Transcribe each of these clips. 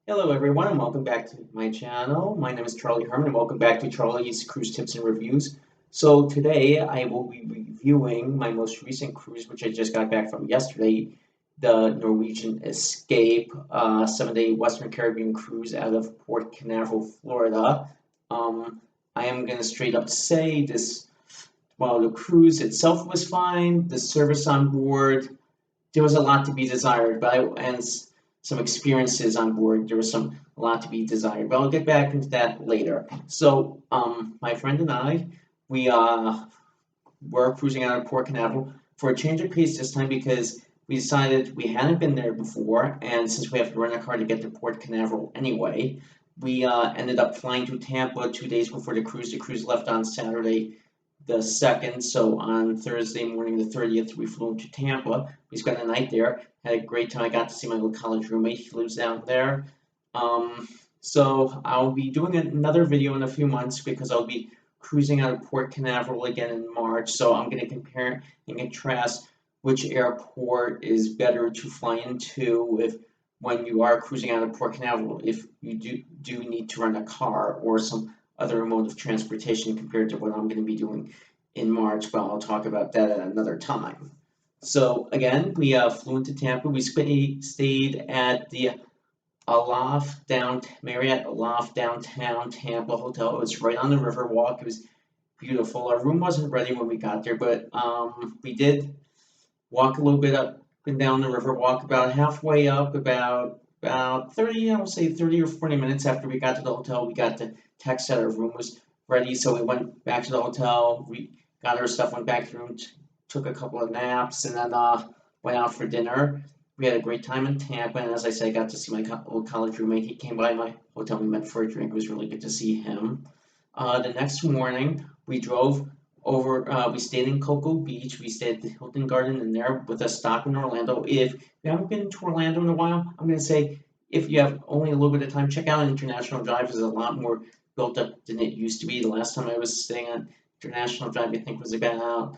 Hello everyone and welcome back to my channel. My name is Charlie Herman and welcome back to Charlie's Cruise Tips and Reviews. So today I will be reviewing my most recent cruise, which I just got back from yesterday, the Norwegian Escape 7-day Western Caribbean cruise out of Port Canaveral, Florida. I am going to straight up say while the cruise itself was fine, the service on board, there was a lot to be desired, and some experiences on board. There was a lot to be desired, but I'll get back into that later. So, my friend and I, we were cruising out of Port Canaveral for a change of pace this time because we decided we hadn't been there before, and since we have to rent a car to get to Port Canaveral anyway, we ended up flying to Tampa 2 days before the cruise. The cruise left on Saturday the 2nd, so on Thursday morning the 30th, we flew into Tampa. We spent the night there, had a great time. I got to see my little college roommate, he lives down there. So I'll be doing another video in a few months because I'll be cruising out of Port Canaveral again in March, so I'm going to compare and contrast which airport is better to fly into when you are cruising out of Port Canaveral, if you do need to rent a car or some other mode of transportation compared to what I'm going to be doing in March, but I'll talk about that at another time. So again, we flew into Tampa. We stayed at the Marriott Aloft downtown Tampa hotel. It was right on the Riverwalk. It was beautiful. Our room wasn't ready when we got there, but we did walk a little bit up and down the Riverwalk, about halfway up, about 30, I would say 30 or 40 minutes after we got to the hotel. We got the text that our room was ready, so we went back to the hotel, we got our stuff, went back to the room, took a couple of naps, and then went out for dinner. We had a great time in Tampa, and as I said, I got to see my old college roommate. He came by my hotel, we met for a drink. It was really good to see him. The next morning, we drove over, we stayed in Cocoa Beach. We stayed at the Hilton Garden in there with a stop in Orlando. If you haven't been to Orlando in a while, I'm going to say if you have only a little bit of time, check out International Drive. It's a lot more built up than it used to be. The last time I was staying on International Drive, I think was about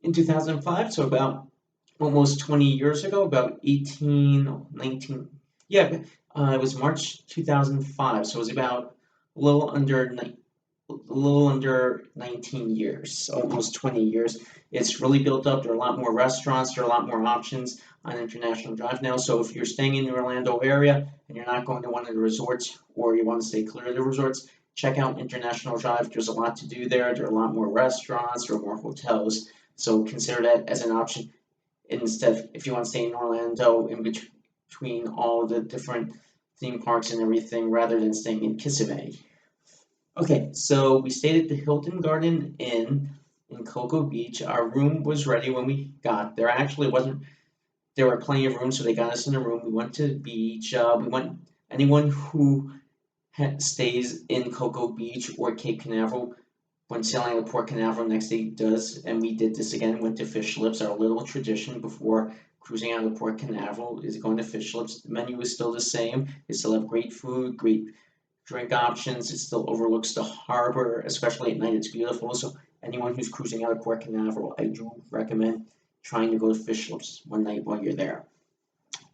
in 2005, so about almost 20 years ago, about 18, 19, yeah, it was March 2005, so it was about a little under 19 years, almost 20 years. It's really built up. There are a lot more restaurants. There are a lot more options on International Drive now. So if you're staying in the Orlando area and you're not going to one of the resorts, or you want to stay clear of the resorts, check out International Drive. There's a lot to do there. There are a lot more restaurants. There are more hotels. So consider that as an option instead if you want to stay in Orlando in between all the different theme parks and everything, rather than staying in Kissimmee. Okay, so we stayed at the Hilton Garden Inn in Cocoa Beach. Our room was ready when we got there. Actually, it wasn't. There were plenty of rooms, so they got us in a room. We went to the beach. Anyone who stays in Cocoa Beach or Cape Canaveral when sailing to Port Canaveral next day does, and we did this again. Went to Fish Lips. Our little tradition before cruising out of Port Canaveral is going to Fish Lips. The menu is still the same. They still have great food, great drink options. It still overlooks the harbor, especially at night. It's beautiful. So anyone who's cruising out of Port Canaveral, I do recommend trying to go to Fish Lips one night while you're there.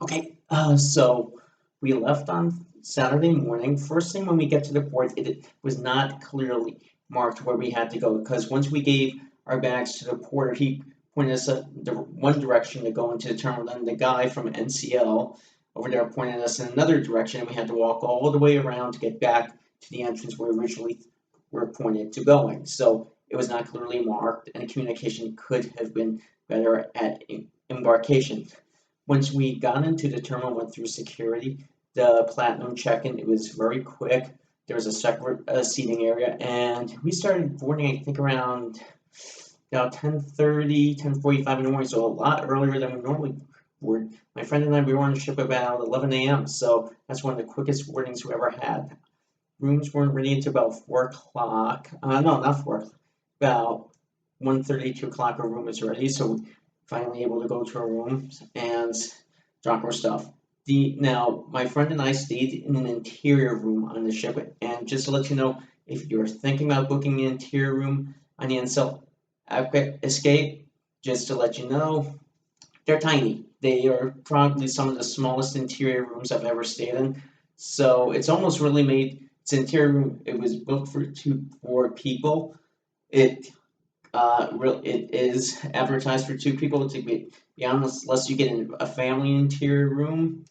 Okay, so we left on Saturday morning. First thing when we get to the port, it was not clearly marked where we had to go, because once we gave our bags to the porter, he pointed us one direction to go into the terminal. Then the guy from NCL over there pointed us in another direction, and we had to walk all the way around to get back to the entrance where we originally were pointed to going. So it was not clearly marked, and communication could have been better at embarkation. Once we got into the terminal, went through security, the platinum check-in, it was very quick. There was a separate seating area, and we started boarding, I think, around about 10:30, 10:45 in the morning, so a lot earlier than we normally board. My friend and I, we were on the ship about 11 a.m., so that's one of the quickest boardings we ever had. Rooms weren't ready until about 4 o'clock. No, not 4 o'clock. About 1:30, 2 o'clock, our room was ready, so we finally able to go to our rooms and drop our stuff. Now, my friend and I stayed in an interior room on the ship, and just to let you know, if you're thinking about booking an interior room on the NCL Escape, just to let you know, they're tiny. They are probably some of the smallest interior rooms I've ever stayed in. So it's almost really made its interior room. It was built for people. It it is advertised for two people. To be honest, unless you get a family interior room,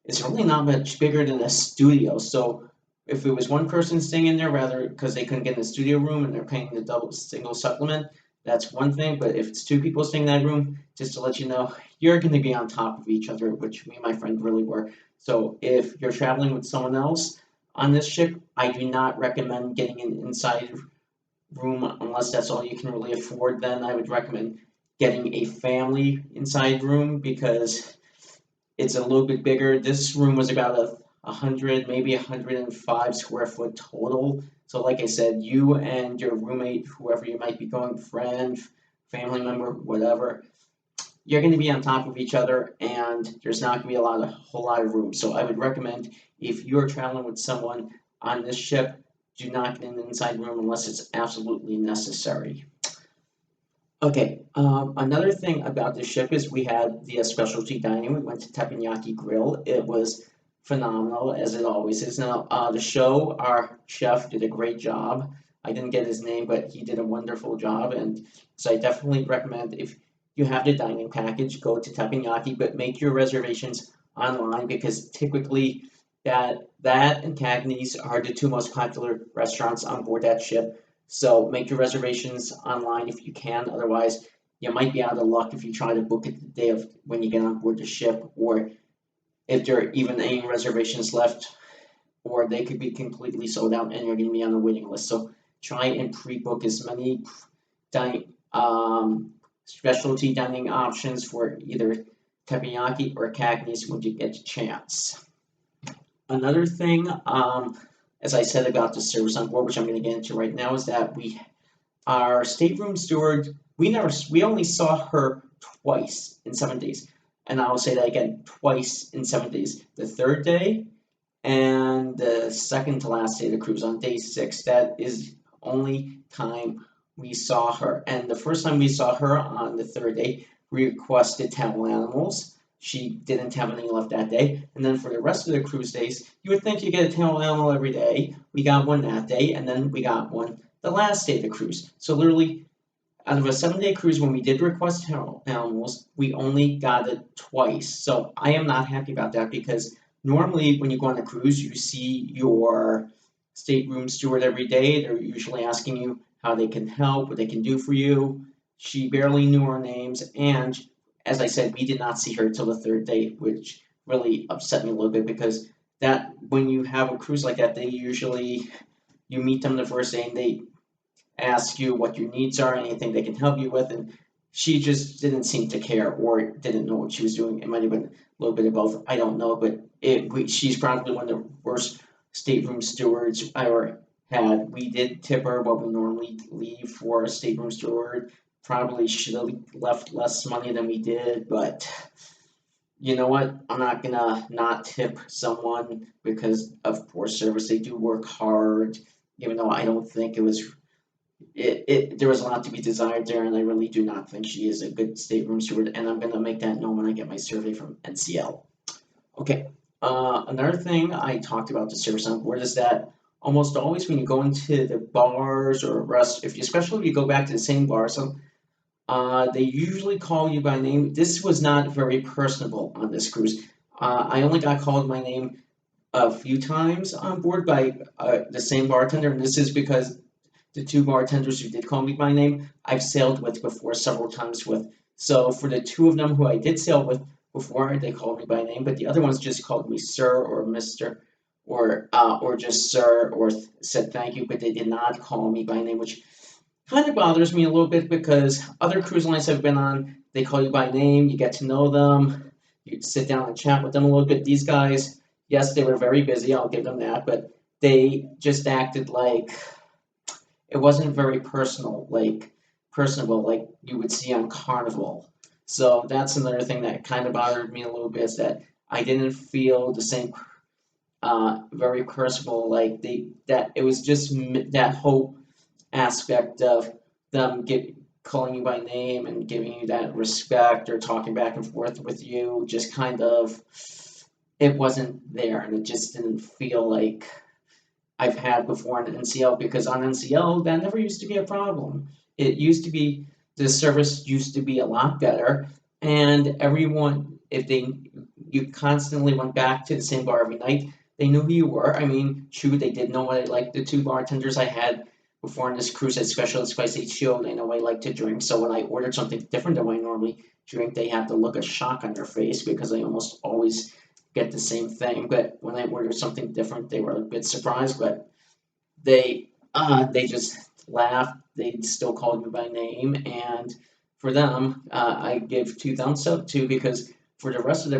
it's really not much bigger than a studio. So if it was one person staying in there, rather because they couldn't get in the studio room and they're paying the double single supplement, that's one thing. But if it's two people staying in that room, just to let you know, you're going to be on top of each other, which me and my friend really were. So if you're traveling with someone else on this ship, I do not recommend getting an inside room unless that's all you can really afford. Then I would recommend getting a family inside room because it's a little bit bigger. This room was about a hundred, maybe 105 square foot total. So, like I said, you and your roommate, whoever you might be going, friend, family member, whatever, you're going to be on top of each other, and there's not going to be a whole lot of room. So, I would recommend if you're traveling with someone on this ship, do not get an inside room unless it's absolutely necessary. Okay, another thing about the ship is we had the specialty dining. We went to Teppanyaki Grill. It was phenomenal, as it always is. Now, the show, our chef did a great job. I didn't get his name, but he did a wonderful job. And so I definitely recommend if you have the dining package, go to Teppanyaki, but make your reservations online because typically that and Cagney's are the two most popular restaurants on board that ship. So make your reservations online if you can. Otherwise, you might be out of luck if you try to book it the day of when you get on board the ship, or if there are even any reservations left, or they could be completely sold out and you're going to be on the waiting list. So try and pre-book as many dining, specialty dining options for either teppanyaki or Cagney's when you get a chance. Another thing, as I said about the service on board, which I'm going to get into right now, is that our stateroom steward, we only saw her twice in 7 days, and I'll say that again, twice in 7 days. The third day and the second to last day of the cruise on day 6. That is only time we saw her. And the first time we saw her on the third day, we requested towel animals. She didn't have any left that day. And then for the rest of the cruise days, you would think you get a towel animal every day. We got one that day, and then we got one the last day of the cruise. So literally, out of a 7-day cruise, when we did request animals, we only got it twice. So I am not happy about that because normally when you go on a cruise, you see your stateroom steward every day. They're usually asking you how they can help, what they can do for you. She barely knew our names, and as I said, we did not see her till the third day, which really upset me a little bit because that when you have a cruise like that, they usually you meet them the first day and they ask you what your needs are, anything they can help you with, and she just didn't seem to care or didn't know what she was doing. It might have been a little bit of both. I don't know, but she's probably one of the worst stateroom stewards I ever had. We did tip her what we normally leave for a stateroom steward. Probably should have left less money than we did, but you know what? I'm not gonna not tip someone because of poor service. They do work hard, even though I don't think there was a lot to be desired there, and I really do not think she is a good stateroom steward, and I'm going to make that known when I get my survey from NCL. Okay, another thing I talked about the service on board is that almost always when you go into the bars or especially if you go back to the same bar, they usually call you by name. This was not very personable on this cruise. I only got called my name a few times on board by the same bartender, and this is because the two bartenders who did call me by name, I've sailed with before several times with. So for the two of them who I did sail with before, they called me by name, but the other ones just called me sir or mister or just sir or said thank you, but they did not call me by name, which kind of bothers me a little bit because other cruise lines I've been on, they call you by name, you get to know them, you sit down and chat with them a little bit. These guys, yes, they were very busy, I'll give them that, but they just acted like it wasn't very personable, like you would see on Carnival. So that's another thing that kind of bothered me a little bit is that I didn't feel the same, very personable, like that it was just that whole aspect of them calling you by name and giving you that respect or talking back and forth with you, just kind of it wasn't there, and it just didn't feel like I've had before on NCL, because on NCL that never used to be a problem. It used to be the service used to be a lot better, and everyone, if they you constantly went back to the same bar every night, they knew who you were. I mean, true, they did know what I liked. The two bartenders I had before on this cruise had special spicy chill. They know I like to drink, so when I ordered something different than what I normally drink, they had to look a shock on their face because I almost always get the same thing. But when I ordered something different, they were a bit surprised, but they just laughed. They still called me by name, and for them, I give two thumbs up too, because for the rest of the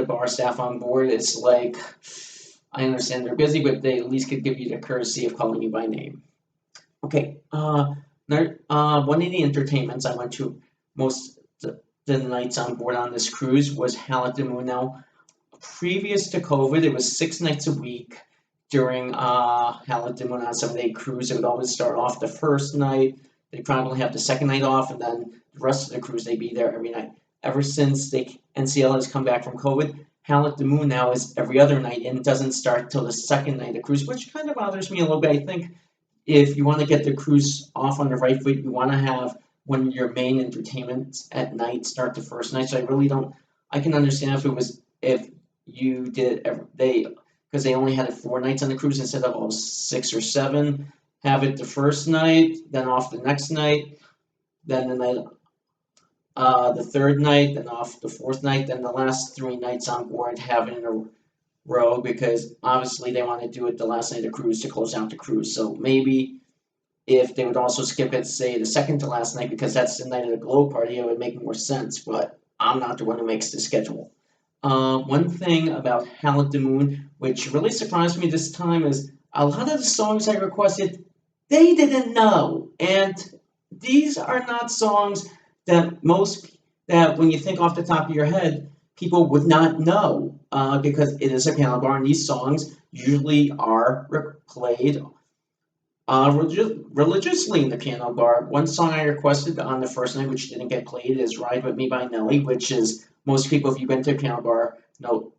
bar staff on board, it's like I understand they're busy, but they at least could give you the courtesy of calling you by name. Okay. One of the entertainments I went to most the nights on board on this cruise was Hal at the Moon. Now, previous to COVID, it was 6 nights a week during Halidim on a 7 day cruise. It would always start off the first night. They'd probably have the second night off, and then the rest of the cruise they'd be there every night. Ever since NCL has come back from COVID, Hal at the Moon now is every other night and doesn't start till the second night of cruise, which kind of bothers me a little bit. I think if you want to get the cruise off on the right foot, you want to have one of your main entertainments at night start the first night. So I really don't. I can understand if you did they because they only had it 4 nights on the cruise instead of all 6 or 7. Have it the first night, then off the next night, then the third night, then off the fourth night, then the last 3 nights on board have it in a row, because obviously they want to do it the last night of the cruise to close out the cruise. So maybe if they would also skip it, say the second to last night, because that's the night of the glow party, it would make more sense. But I'm not the one who makes the schedule. One thing about Hal at the Moon, which really surprised me this time, is a lot of the songs I requested, they didn't know. And these are not songs that when you think off the top of your head, people would not know, because it is a piano bar, and these songs usually are played religiously in the piano bar. One song I requested on the first night, which didn't get played, is "Ride with Me" by Nelly, which is most people, if you've been to a piano bar, know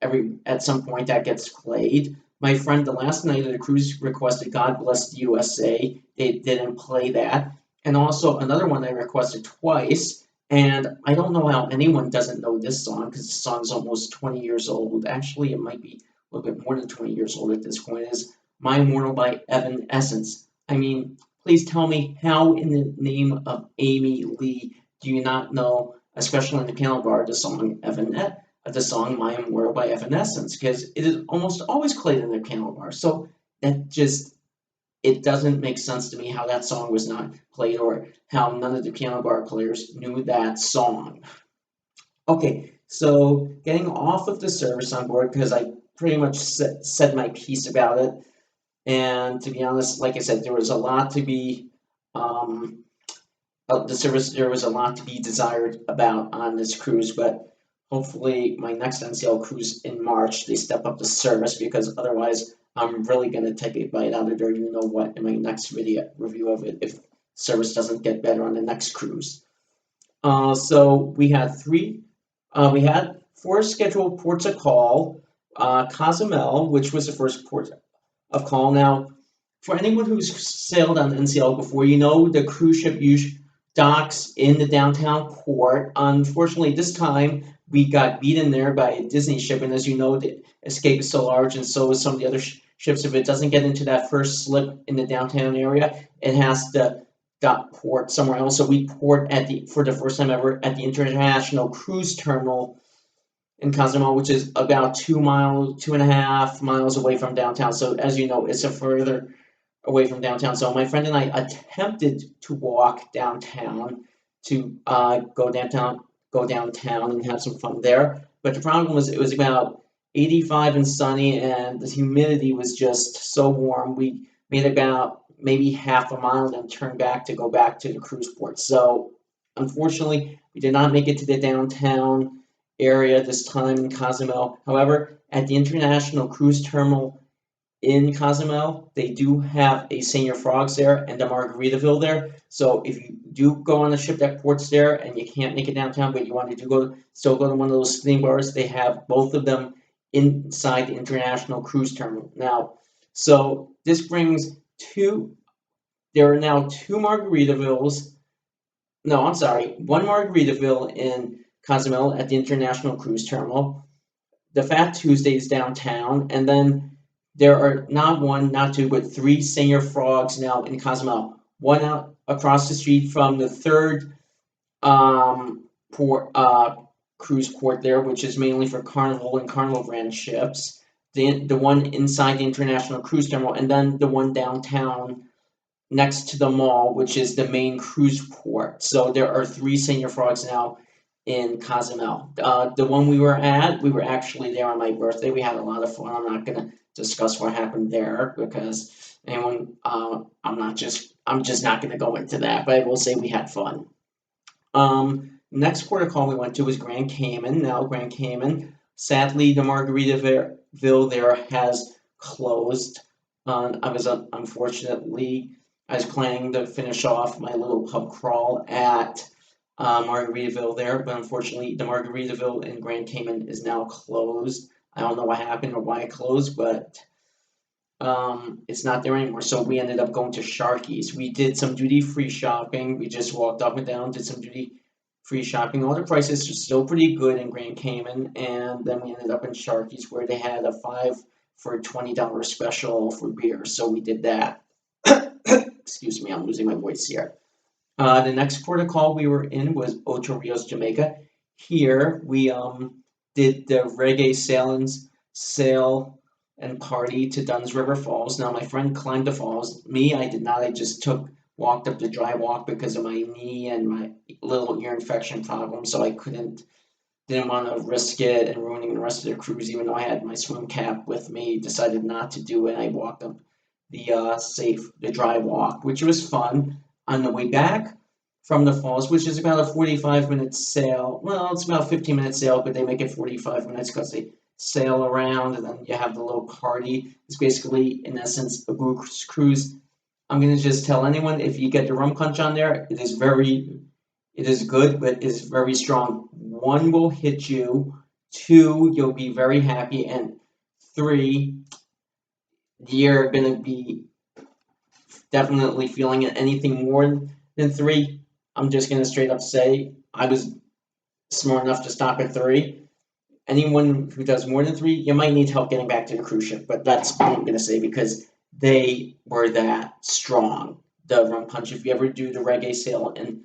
at some point that gets played. My friend, the last night of the cruise, requested "God Bless the USA." They didn't play that, and also another one I requested twice. And I don't know how anyone doesn't know this song, because the song's almost 20 years old. Actually, it might be a little bit more than 20 years old at this point. Is "My Immortal" by Evanescence. I mean, please tell me, how in the name of Amy Lee do you not know, especially in the piano bar, the song "My Immortal" by Evanescence? Because it is almost always played in the piano bar. So that just it doesn't make sense to me how that song was not played, or how none of the piano bar players knew that song. Okay, so getting off of the service on board, because I pretty much said my piece about it. And to be honest, like I said, there was a lot to be um, the service. There was a lot to be desired about on this cruise, but hopefully, my next NCL cruise in March, they step up the service, because otherwise, I'm really gonna take a bite out of there. You know what? In my next video review of it, if service doesn't get better on the next cruise. So we had 4 scheduled ports of call. Cozumel, which was the first port of call. Now, for anyone who's sailed on NCL before, you know the cruise ship docks in the downtown port. Unfortunately, this time we got beaten there by a Disney ship, and as you know, the Escape is so large, and so is some of the other ships. If it doesn't get into that first slip in the downtown area, it has to dock port somewhere else. So we port for the first time ever at the International Cruise Terminal in Cozumel, which is about 2 miles, 2.5 miles away from downtown. So as you know, it's a further away from downtown. So my friend and I attempted to walk downtown to go downtown and have some fun there. But the problem was it was about 85 and sunny, and the humidity was just so warm. We made about maybe half a mile, then turned back to go back to the cruise port. So unfortunately, we did not make it to the downtown area this time in Cozumel. However, at the International Cruise Terminal in Cozumel, they do have a Senior Frogs there and a Margaritaville there. So if you do go on a ship that ports there and you can't make it downtown, but you want to still go to one of those theme bars, they have both of them inside the International Cruise Terminal. Now, so this brings two. There are now two Margaritavilles. No, I'm sorry, one Margaritaville in Cozumel at the International Cruise Terminal, the Fat Tuesdays downtown, and then there are not one, not two, but three Senior Frogs now in Cozumel. One out across the street from the third port cruise port there, which is mainly for Carnival and Carnival brand ships. The one inside the International Cruise Terminal, and then the one downtown next to the mall, which is the main cruise port. So there are three Senior Frogs now in Cozumel. The one we were actually there on my birthday. We had a lot of fun. I'm not gonna discuss what happened there because I'm just not gonna go into that. But I will say we had fun. Next port of call we went to was Grand Cayman. Now Grand Cayman, sadly, the Margaritaville there has closed. Unfortunately, I was planning to finish off my little pub crawl at Margaritaville there, but unfortunately, the Margaritaville in Grand Cayman is now closed. I don't know what happened or why it closed, but it's not there anymore. So we ended up going to Sharky's. We did some duty-free shopping. We just walked up and down, did some duty-free shopping. All the prices are still pretty good in Grand Cayman, and then we ended up in Sharky's where they had a 5 for $20 special for beer. So we did that. Excuse me, I'm losing my voice here. The next port of call we were in was Ocho Rios, Jamaica. Here we did the reggae sail and party to Dunn's River Falls. Now my friend climbed the falls. Me, I did not. I just walked up the dry walk because of my knee and my little ear infection problem. So I didn't want to risk it and ruining the rest of the cruise. Even though I had my swim cap with me, decided not to do it. I walked up the dry walk, which was fun. On the way back from the falls, which is about a 45-minute sail. Well, it's about a 15-minute sail, but they make it 45 minutes because they sail around and then you have the little party. It's basically, in essence, a booze cruise. I'm going to just tell anyone, if you get the rum punch on there, it is good, but it is very strong. 1 will hit you, 2, you'll be very happy, and 3, you're going to be definitely feeling it. Anything more than 3, I'm just going to straight up say I was smart enough to stop at 3. Anyone who does more than 3, you might need help getting back to the cruise ship, but that's all I'm going to say because they were that strong. The rum punch, if you ever do the reggae sail in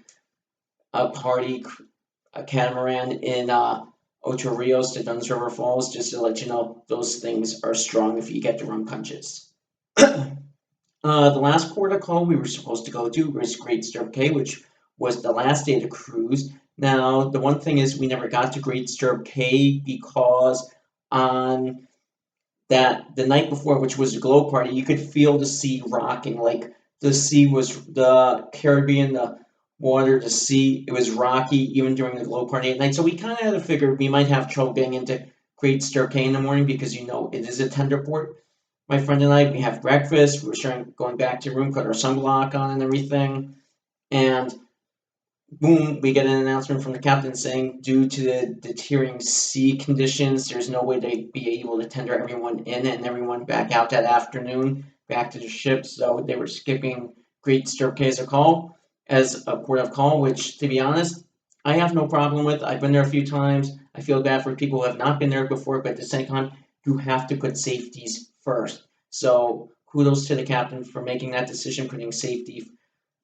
a catamaran in Ocho Rios to Dunn's River Falls, just to let you know, those things are strong if you get the rum punches. The last port of call we were supposed to go to was Great Stirrup Cay, which was the last day of the cruise. Now, the one thing is we never got to Great Stirrup Cay because on the night before, which was the glow party, you could feel the sea rocking. Like the sea was the Caribbean, the water, the sea, it was rocky even during the glow party at night. So we kind of had to figure we might have trouble getting into Great Stirrup Cay in the morning because it is a tender port. My friend and I, we have breakfast. We were going back to room, put our sunblock on and everything. And boom, we get an announcement from the captain saying, due to the deteriorating sea conditions, there's no way they'd be able to tender everyone in and everyone back out that afternoon, back to the ship. So they were skipping Great Stirrup Cay as a port of call, which, to be honest, I have no problem with. I've been there a few times. I feel bad for people who have not been there before, but at the same time, you have to put safeties first. So kudos to the captain for making that decision, putting safety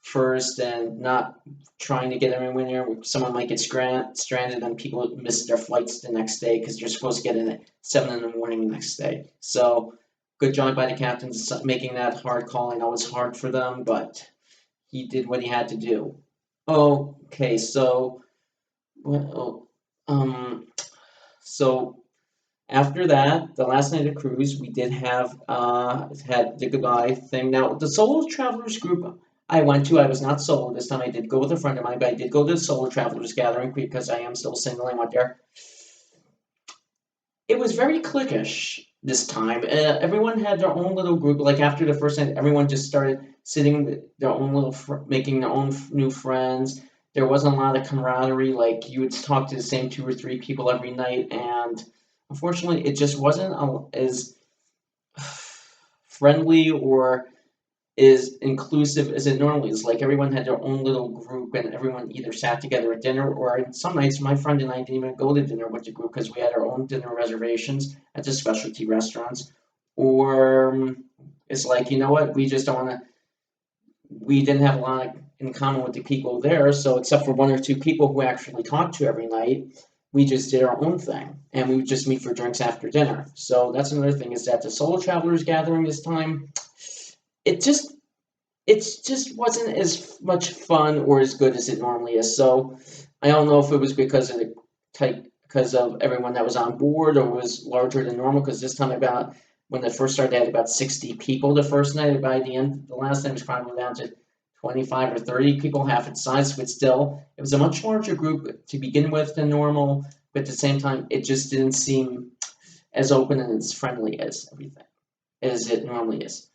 first and not trying to get everyone there. Someone might get stranded and people miss their flights the next day because they're supposed to get in at 7 in the morning the next day. So good job by the captain making that hard call. I know it's hard for them, but he did what he had to do. Okay, so after that, the last night of the cruise, we did had the goodbye thing. Now, the solo travelers group I went to, I was not solo this time. I did go with a friend of mine, but I did go to the solo travelers gathering because I am still single. I went there. It was very cliquish. this time. Everyone had their own little group. Like after the first night, everyone just started sitting with their own little, making their own new friends. There wasn't a lot of camaraderie. Like you would talk to the same two or three people every night, and unfortunately, it just wasn't as friendly or is inclusive as it normally is. Like everyone had their own little group, and everyone either sat together at dinner, or some nights my friend and I didn't even go to dinner with the group because we had our own dinner reservations at the specialty restaurants. Or it's like, you know what, we just don't want to. We didn't have a lot in common with the people there, so except for one or two people who actually talked to every night, we just did our own thing, and we would just meet for drinks after dinner. So that's another thing, is that the solo travelers gathering this time, it just it just wasn't as much fun or as good as it normally is. So I don't know if it was because of the type, because of everyone that was on board, or was larger than normal. Because this time, about when it first started, I had about 60 people the first night. By the end, the last night was probably down to 25 or 30 people, half its size. But still, it was a much larger group to begin with than normal. But at the same time, it just didn't seem as open and as friendly as everything as it normally is.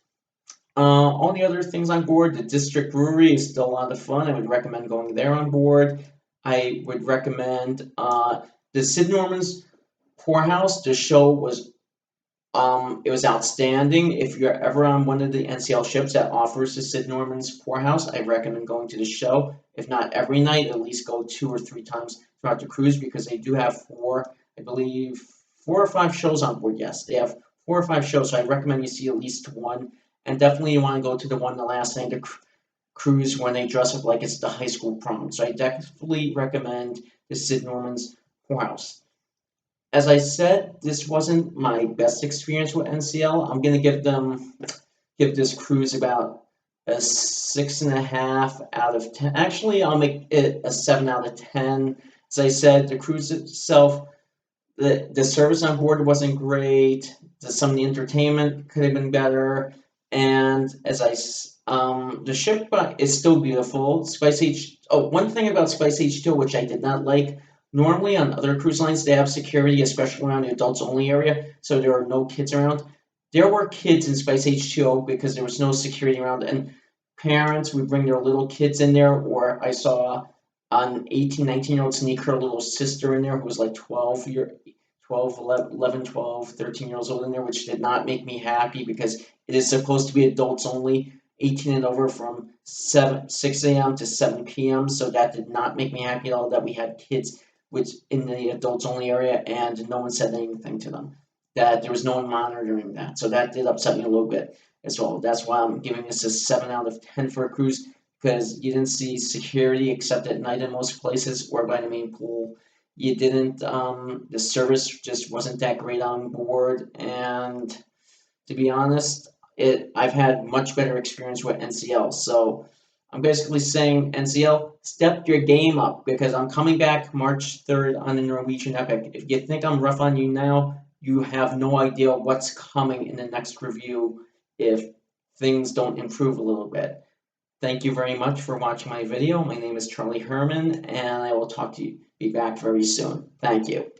All the other things on board, the district brewery is still a lot of fun. I would recommend going there on board. I would recommend the Sid Norman's Poorhouse. The show was it was outstanding. If you're ever on one of the NCL ships that offers the Sid Norman's Poorhouse, I recommend going to the show. If not every night, at least go 2 or 3 times throughout the cruise, because they do have I believe, 4 or 5 shows on board. Yes, they have 4 or 5 shows, so I recommend you see at least one. And definitely you want to go to the one the last night of the cruise when they dress up like it's the high school prom. So I definitely recommend the Sid Norman's Poorhouse. As I said, this wasn't my best experience with NCL. I'm gonna give this cruise about a 6.5 out of 10. Actually, I'll make it a 7 out of 10. As I said, the cruise itself, the service on board wasn't great. Some of the entertainment could have been better. And the ship is still beautiful. Spice H. Oh, one thing about Spice H2, which I did not like. Normally on other cruise lines, they have security, especially around the adults only area, so there are no kids around. There were kids in Spice H2O because there was no security around, and parents would bring their little kids in there. Or I saw an 18, 19-year-old sneak her little sister in there who was like 12, 11, 12, 13 years old in there, which did not make me happy, because it is supposed to be adults only, 18 and over, from 6 a.m. to 7 p.m. So that did not make me happy at all that we had kids which in the adults only area, and no one said anything to them. That there was no one monitoring that. So that did upset me a little bit as well. That's why I'm giving this a 7 out of 10 for a cruise, because you didn't see security except at night in most places, or by the main pool. You didn't, the service just wasn't that great on board, and to be honest, I've had much better experience with NCL. So I'm basically saying, NCL, step your game up, because I'm coming back March 3rd on the Norwegian Epic. If you think I'm rough on you now, you have no idea what's coming in the next review if things don't improve a little bit. Thank you very much for watching my video. My name is Charlie Herman, and I will talk to you be back very soon. Thank you.